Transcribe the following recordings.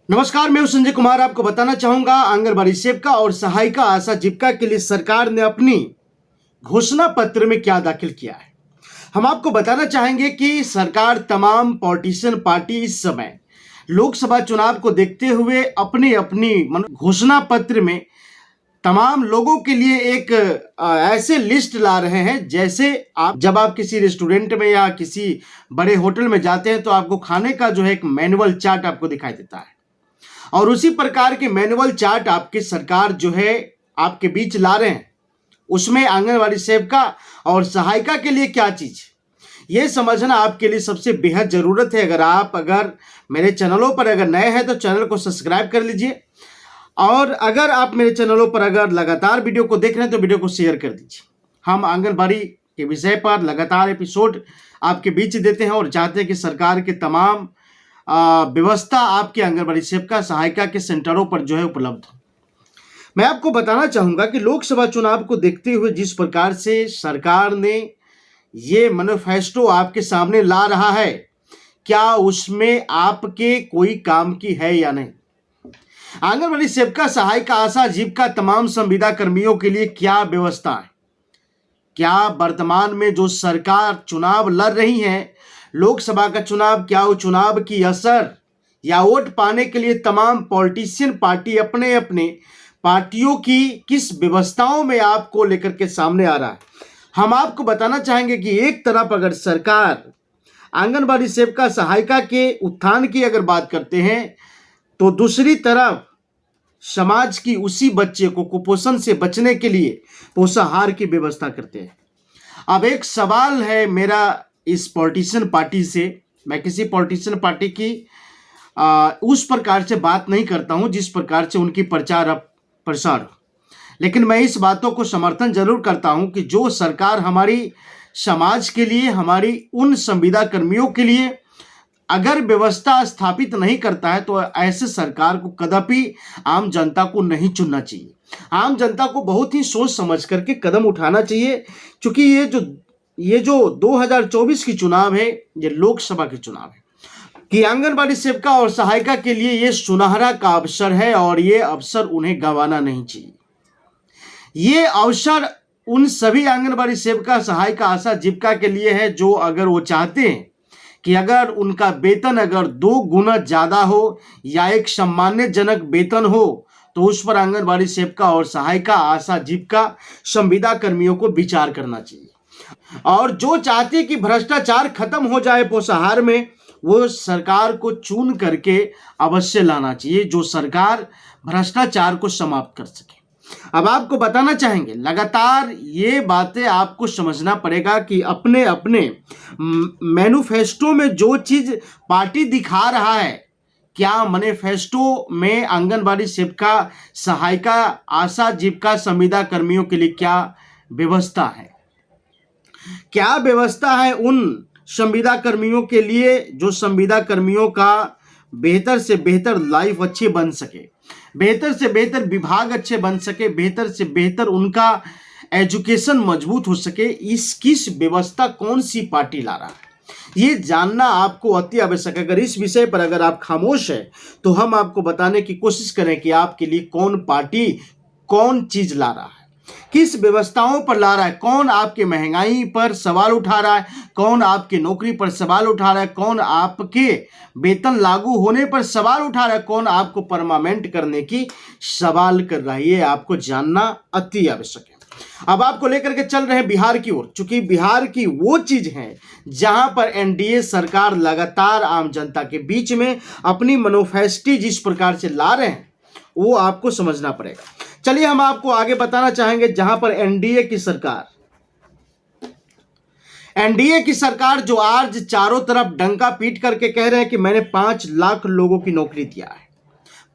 नमस्कार, मैं हूं संजय कुमार। आपको बताना चाहूंगा आंगनबाड़ी सेविका और सहायिका आशा जीविका के लिए सरकार ने अपनी घोषणा पत्र में क्या दाखिल किया है। हम आपको बताना चाहेंगे कि सरकार तमाम पॉलिटिशियन पार्टी इस समय लोकसभा चुनाव को देखते हुए अपनी अपनी घोषणा पत्र में तमाम लोगों के लिए एक ऐसे लिस्ट ला रहे हैं जैसे जब आप किसी रेस्टोरेंट में या किसी बड़े होटल में जाते हैं तो आपको खाने का जो है एक मैनुअल चार्ट आपको दिखाई देता है, और उसी प्रकार के मैनुअल चार्ट आपकी सरकार जो है आपके बीच ला रहे हैं। उसमें आंगनबाड़ी सेविका और सहायिका के लिए क्या चीज, ये समझना आपके लिए सबसे बेहद जरूरत है। अगर मेरे चैनलों पर अगर नए हैं तो चैनल को सब्सक्राइब कर लीजिए, और अगर आप मेरे चैनलों पर अगर लगातार वीडियो को देख रहे हैं तो वीडियो को शेयर कर दीजिए। हम आंगनबाड़ी के विषय पर लगातार एपिसोड आपके बीच देते हैं और चाहते हैं कि सरकार के तमाम व्यवस्था आपके आंगनबाड़ी सेविका सहायिका के सेंटरों पर जो है उपलब्ध हो। मैं आपको बताना चाहूंगा कि लोकसभा चुनाव को देखते हुए जिस प्रकार से सरकार ने ये मैनिफेस्टो आपके सामने ला रहा है, क्या उसमें आपके कोई काम की है या नहीं। आंगनबाड़ी सेविका सहायिका आशा जीविका तमाम संविदा कर्मियों के लिए क्या व्यवस्था है। क्या वर्तमान में जो सरकार चुनाव लड़ रही है, लोकसभा का चुनाव, क्या वो चुनाव की असर या वोट पाने के लिए तमाम पॉलिटिशियन पार्टी अपने अपने पार्टियों की किस व्यवस्थाओं में आपको लेकर के सामने आ रहा है। हम आपको बताना चाहेंगे कि एक तरफ अगर सरकार आंगनबाड़ी सेविका सहायिका के उत्थान की अगर बात करते हैं तो दूसरी तरफ समाज की उसी बच्चे को कुपोषण से बचने के लिए पोषाहार की व्यवस्था करते हैं। अब एक सवाल है मेरा इस पॉलिटिशियन पार्टी से, मैं किसी पॉलिटिशियन पार्टी की उस प्रकार से बात नहीं करता हूं जिस प्रकार से उनकी प्रचार प्रसार हो, लेकिन मैं इस बातों को समर्थन जरूर करता हूं कि जो सरकार हमारी समाज के लिए, हमारी उन संविदा कर्मियों के लिए अगर व्यवस्था स्थापित नहीं करता है तो ऐसे सरकार को कदापि आम जनता को नहीं चुनना चाहिए। आम जनता को बहुत ही सोच समझ करके कदम उठाना चाहिए, क्योंकि ये जो 2024 की चुनाव है, ये लोकसभा के चुनाव है कि आंगनबाड़ी सेविका और सहायिका के लिए ये सुनहरा का अवसर है और ये अवसर उन्हें गंवाना नहीं चाहिए। ये अवसर उन सभी आंगनबाड़ी सेविका सहायिका आशा जीविका के लिए है जो अगर वो चाहते हैं कि अगर उनका वेतन अगर 2 गुना ज्यादा हो या एक सम्मानजनक वेतन हो तो उस पर आंगनबाड़ी सेविका और सहायिका आशा जीविका संविदा कर्मियों को विचार करना चाहिए। और जो चाहती कि भ्रष्टाचार खत्म हो जाए पोषाहार में, वो सरकार को चुन करके अवश्य लाना चाहिए जो सरकार भ्रष्टाचार को समाप्त कर सके। अब आपको बताना चाहेंगे, लगातार ये बातें आपको समझना पड़ेगा कि अपने अपने मैनिफेस्टो में जो चीज पार्टी दिखा रहा है, क्या मैनिफेस्टो में आंगनबाड़ी सेविका सहायिका आशा जीविका संविदा कर्मियों के लिए क्या व्यवस्था है, क्या व्यवस्था है उन संविदा कर्मियों के लिए जो संविदा कर्मियों का बेहतर से बेहतर लाइफ अच्छे बन सके, बेहतर से बेहतर विभाग अच्छे बन सके, बेहतर से बेहतर उनका एजुकेशन मजबूत हो सके। इस किस व्यवस्था कौन सी पार्टी ला रहा है, ये जानना आपको अति आवश्यक है। अगर इस विषय पर अगर आप खामोश है तो हम आपको बताने की कोशिश करें कि आपके लिए कौन पार्टी कौन चीज ला रहा है, किस व्यवस्थाओं पर ला रहा है, कौन आपके महंगाई पर सवाल उठा रहा है, कौन आपके नौकरी पर सवाल उठा रहा है, कौन आपके वेतन लागू होने पर सवाल उठा रहा है, कौन आपको परमानेंट करने की सवाल कर रहा है, ये आपको जानना अति आवश्यक है। अब आपको लेकर के चल रहे हैं बिहार की ओर, चूंकि बिहार की वो चीज है जहां पर एनडीए सरकार लगातार आम जनता के बीच में अपनी मैनिफेस्टो जिस प्रकार से ला रहे हैं वो आपको समझना पड़ेगा। चलिए हम आपको आगे बताना चाहेंगे, जहां पर एनडीए की सरकार जो आज चारों तरफ डंका पीट करके कह रहे हैं कि मैंने 5 लाख लोगों की नौकरी दिया है,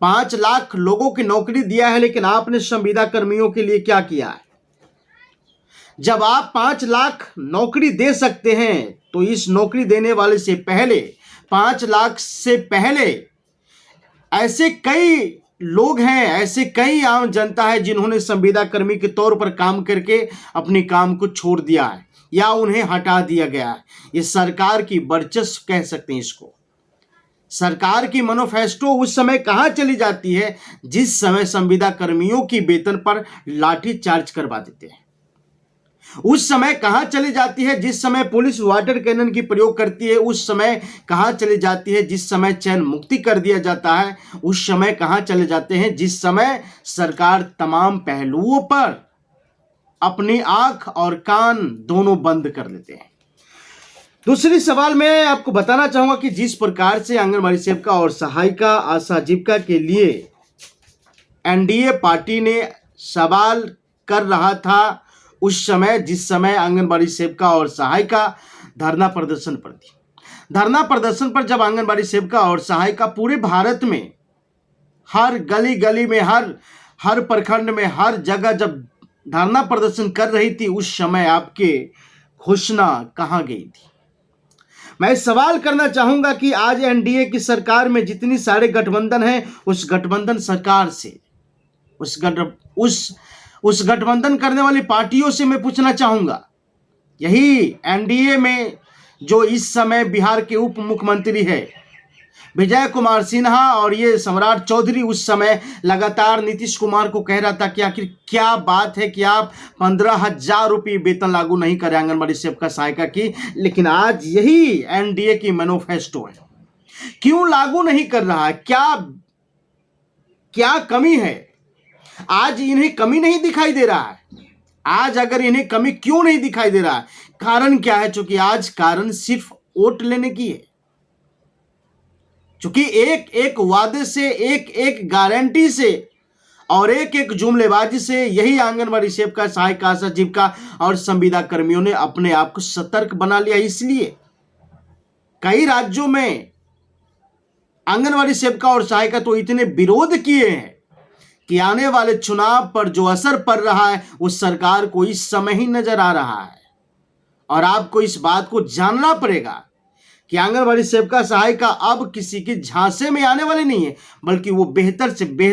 5 लाख लोगों की नौकरी दिया है, लेकिन आपने संविदा कर्मियों के लिए क्या किया है। जब आप 5 लाख नौकरी दे सकते हैं तो इस नौकरी देने वाले से पहले 5 लाख से पहले ऐसे कई लोग हैं, ऐसे कई आम जनता है जिन्होंने संविदा कर्मी के तौर पर काम करके अपने काम को छोड़ दिया है या उन्हें हटा दिया गया है। ये सरकार की वर्चस्व कह सकते हैं इसको। सरकार की मैनिफेस्टो उस समय कहां चली जाती है जिस समय संविदा कर्मियों की वेतन पर लाठी चार्ज करवा देते हैं। उस समय कहां चली जाती है जिस समय पुलिस वाटर कैनन की प्रयोग करती है। उस समय कहां चली जाती है जिस समय चैन मुक्ति कर दिया जाता है। उस समय कहां चले जाते हैं जिस समय सरकार तमाम पहलुओं पर अपनी आंख और कान दोनों बंद कर लेते हैं। दूसरी सवाल मैं आपको बताना चाहूंगा कि जिस प्रकार से आंगनबाड़ी सेविका और सहायिका आशा जीविका के लिए एनडीए पार्टी ने सवाल कर रहा था उस समय जिस समय आंगनबाड़ी सेविका और सहायिका धरना प्रदर्शन पर थी। धरना प्रदर्शन पर जब आंगनबाड़ी सेविका और सहायिका पूरे भारत में हर गली गली में हर प्रखंड में हर जगह जब धरना प्रदर्शन कर रही थी उस समय आपके घोषणा कहां गई थी। मैं सवाल करना चाहूंगा कि आज एनडीए की सरकार में जितनी सारे गठबंधन हैं उस गठबंधन सरकार से उस गठबंधन करने वाली पार्टियों से मैं पूछना चाहूंगा, यही एनडीए में जो इस समय बिहार के उप मुख्यमंत्री है विजय कुमार सिन्हा और ये सम्राट चौधरी उस समय लगातार नीतीश कुमार को कह रहा था कि आखिर क्या बात है कि आप 15,000 रुपये वेतन लागू नहीं करें आंगनबाड़ी सेविका सहायिका की, लेकिन आज यही एनडीए की मैनिफेस्टो है। क्यों लागू नहीं कर रहा है? क्या कमी है? आज इन्हें कमी नहीं दिखाई दे रहा है। आज अगर इन्हें कमी क्यों नहीं दिखाई दे रहा है, कारण क्या है? क्योंकि आज कारण सिर्फ वोट लेने की है। क्योंकि एक वादे से एक गारंटी से और एक जुमलेबाजी से यही आंगनबाड़ी सेविका सहायिका आशा जीविका और संविदा कर्मियों ने अपने आप को सतर्क बना लिया। इसलिए कई राज्यों में आंगनबाड़ी सेविका और सहायिका तो इतने विरोध किए हैं कि आने वाले चुनाव पर जो असर पड़ रहा है उस सरकार को इस समय ही नजर आ रहा है। और आपको इस बात को जानना पड़ेगा कि आंगनबाड़ी सेविका सहायिका अब किसी के झांसे में आने वाले नहीं है, बल्कि वो बेहतर से बेहतर